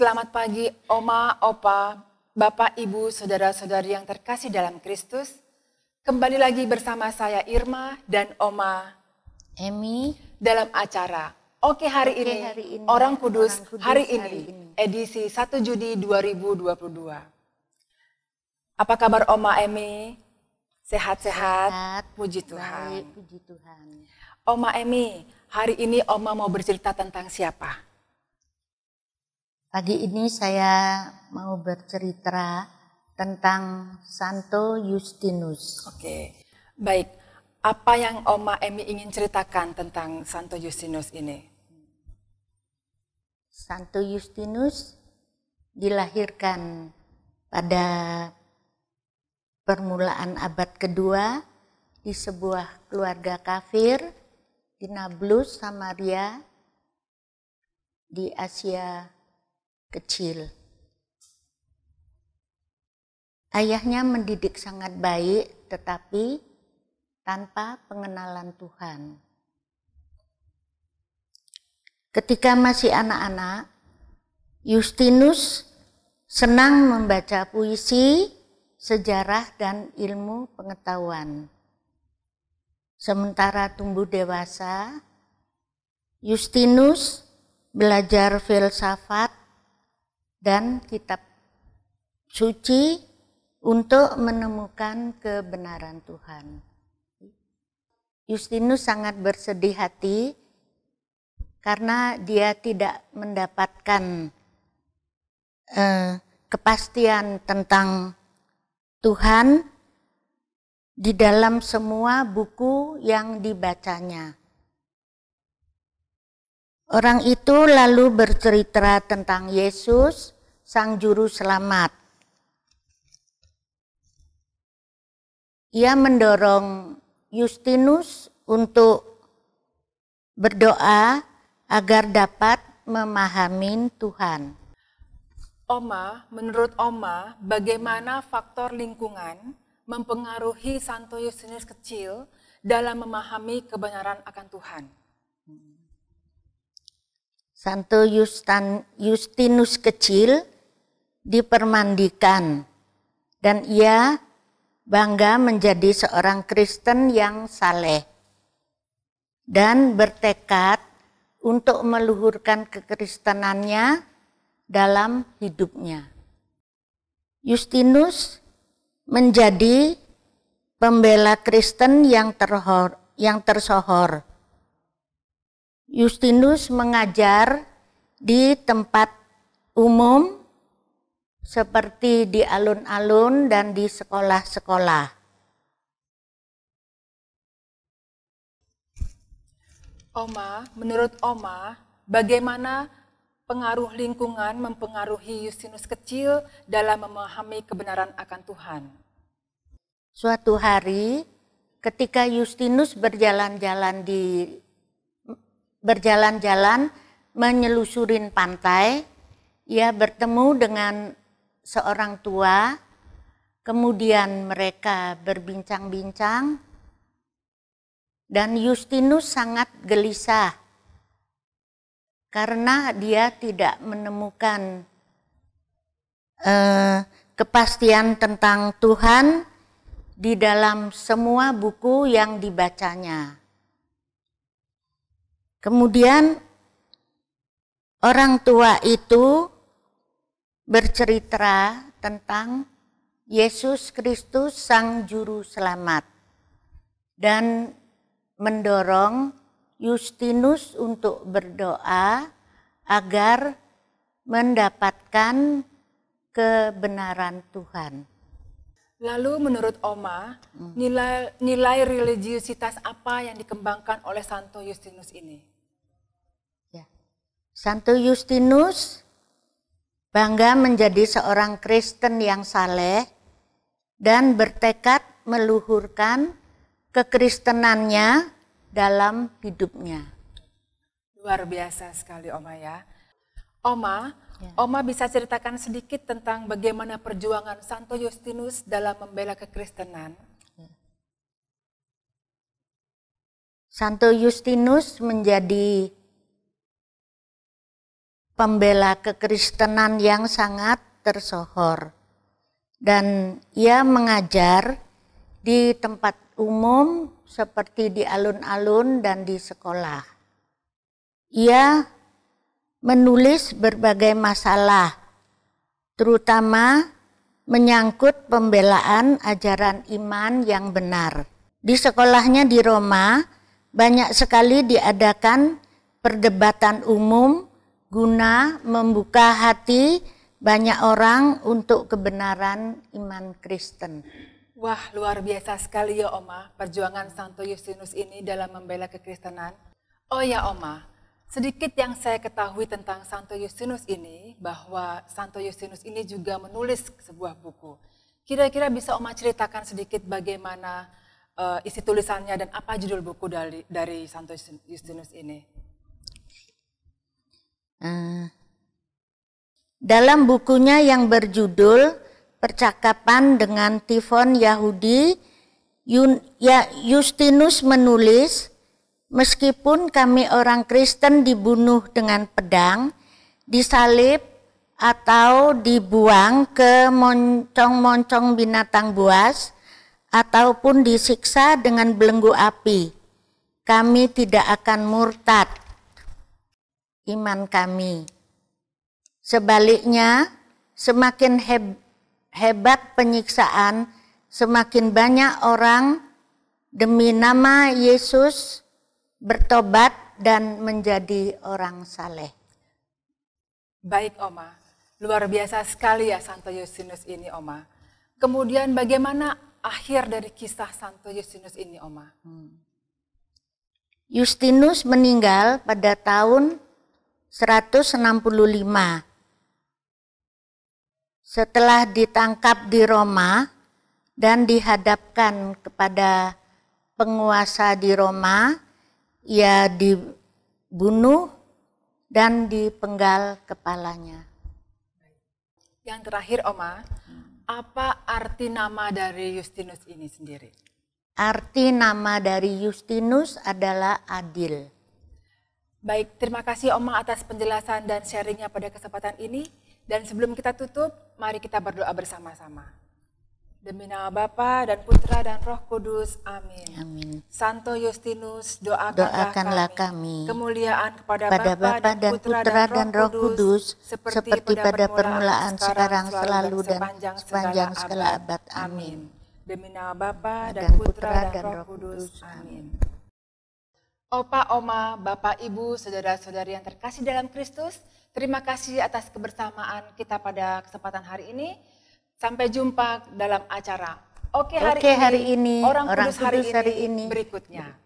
Selamat pagi Oma, Opa, Bapak, Ibu, Saudara-saudari yang terkasih dalam Kristus. Kembali lagi bersama saya Irma dan Oma Emi dalam acara Oke Hari Ini, Orang Kudus, Hari Ini, edisi 1 Juni 2022. Apa kabar Oma Emi? Sehat-sehat? Puji Tuhan. Baik, puji Tuhan. Oma Emi, hari ini Oma mau bercerita tentang siapa? Pagi ini saya mau bercerita tentang Santo Justinus. Oke, baik. Apa yang Oma Emi ingin ceritakan tentang Santo Justinus ini? Santo Justinus dilahirkan pada permulaan abad kedua di sebuah keluarga kafir di Nablus, Samaria, di Asia Kecil. Ayahnya mendidik sangat baik, tetapi tanpa pengenalan Tuhan. Ketika masih anak-anak, Justinus senang membaca puisi, sejarah, dan ilmu pengetahuan. Sementara tumbuh dewasa, Justinus belajar filsafat dan kitab suci untuk menemukan kebenaran Tuhan. Justinus sangat bersedih hati karena dia tidak mendapatkan kepastian tentang Tuhan di dalam semua buku yang dibacanya. Orang itu lalu bercerita tentang Yesus, Sang Juru Selamat. Ia mendorong Justinus untuk berdoa agar dapat memahami Tuhan. Oma, menurut Oma, bagaimana faktor lingkungan mempengaruhi Santo Justinus kecil dalam memahami kebenaran akan Tuhan? Santo Justinus kecil dipermandikan dan ia bangga menjadi seorang Kristen yang saleh dan bertekad untuk meluhurkan kekristenannya dalam hidupnya. Justinus menjadi pembela Kristen yang tersohor. Justinus mengajar di tempat umum seperti di alun-alun dan di sekolah-sekolah. Oma, menurut Oma, bagaimana pengaruh lingkungan mempengaruhi Justinus kecil dalam memahami kebenaran akan Tuhan? Suatu hari, ketika Justinus berjalan-jalan menyelusurin pantai, ia bertemu dengan seorang tua, kemudian mereka berbincang-bincang, dan Justinus sangat gelisah karena dia tidak menemukan kepastian tentang Tuhan di dalam semua buku yang dibacanya. Kemudian orang tua itu bercerita tentang Yesus Kristus Sang Juru Selamat dan mendorong Justinus untuk berdoa agar mendapatkan kebenaran Tuhan. Lalu menurut Oma, nilai religiusitas apa yang dikembangkan oleh Santo Justinus ini? Ya. Santo Justinus bangga menjadi seorang Kristen yang saleh dan bertekad meluhurkan kekristenannya dalam hidupnya. Luar biasa sekali Oma ya. Oma bisa ceritakan sedikit tentang bagaimana perjuangan Santo Justinus dalam membela kekristenan? Santo Justinus menjadi pembela kekristenan yang sangat tersohor. Dan ia mengajar di tempat umum seperti di alun-alun dan di sekolah. Ia menulis berbagai masalah, terutama menyangkut pembelaan ajaran iman yang benar. Di sekolahnya di Roma, banyak sekali diadakan perdebatan umum guna membuka hati banyak orang untuk kebenaran iman Kristen. Wah, luar biasa sekali ya Oma, perjuangan Santo Justinus ini dalam membela kekristenan. Oh ya Oma, sedikit yang saya ketahui tentang Santo Justinus ini, bahwa Santo Justinus ini juga menulis sebuah buku. Kira-kira bisa Oma ceritakan sedikit bagaimana isi tulisannya dan apa judul buku dari Santo Justinus ini? Dalam bukunya yang berjudul Percakapan dengan Tifon Yahudi, Justinus menulis, meskipun kami orang Kristen dibunuh dengan pedang, disalib, atau dibuang ke moncong-moncong binatang buas, ataupun disiksa dengan belenggu api, kami tidak akan murtad iman kami. Sebaliknya, semakin hebat penyiksaan, semakin banyak orang demi nama Yesus bertobat dan menjadi orang saleh. Baik Oma, luar biasa sekali ya Santo Justinus ini Oma. Kemudian bagaimana akhir dari kisah Santo Justinus ini Oma? Justinus meninggal pada tahun 165. Setelah ditangkap di Roma dan dihadapkan kepada penguasa di Roma, ia dibunuh dan dipenggal kepalanya. Yang terakhir Oma, apa arti nama dari Justinus ini sendiri? Arti nama dari Justinus adalah adil. Baik, terima kasih Oma atas penjelasan dan sharingnya pada kesempatan ini. Dan sebelum kita tutup, mari kita berdoa bersama-sama. Demi nama Bapa dan Putra dan Roh Kudus, amin. Amin. Santo Justinus, doakanlah kami. Kemuliaan kepada Bapa dan Putra dan Roh Kudus, seperti pada permulaan, sekarang, selalu, dan sepanjang segala abad. Amin. Demi nama Bapa dan Putra dan Roh Kudus, amin. Opa, Oma, Bapak, Ibu, saudara-saudari yang terkasih dalam Kristus, terima kasih atas kebersamaan kita pada kesempatan hari ini. Sampai jumpa dalam acara Oke hari ini, Orang Kudus hari ini berikutnya.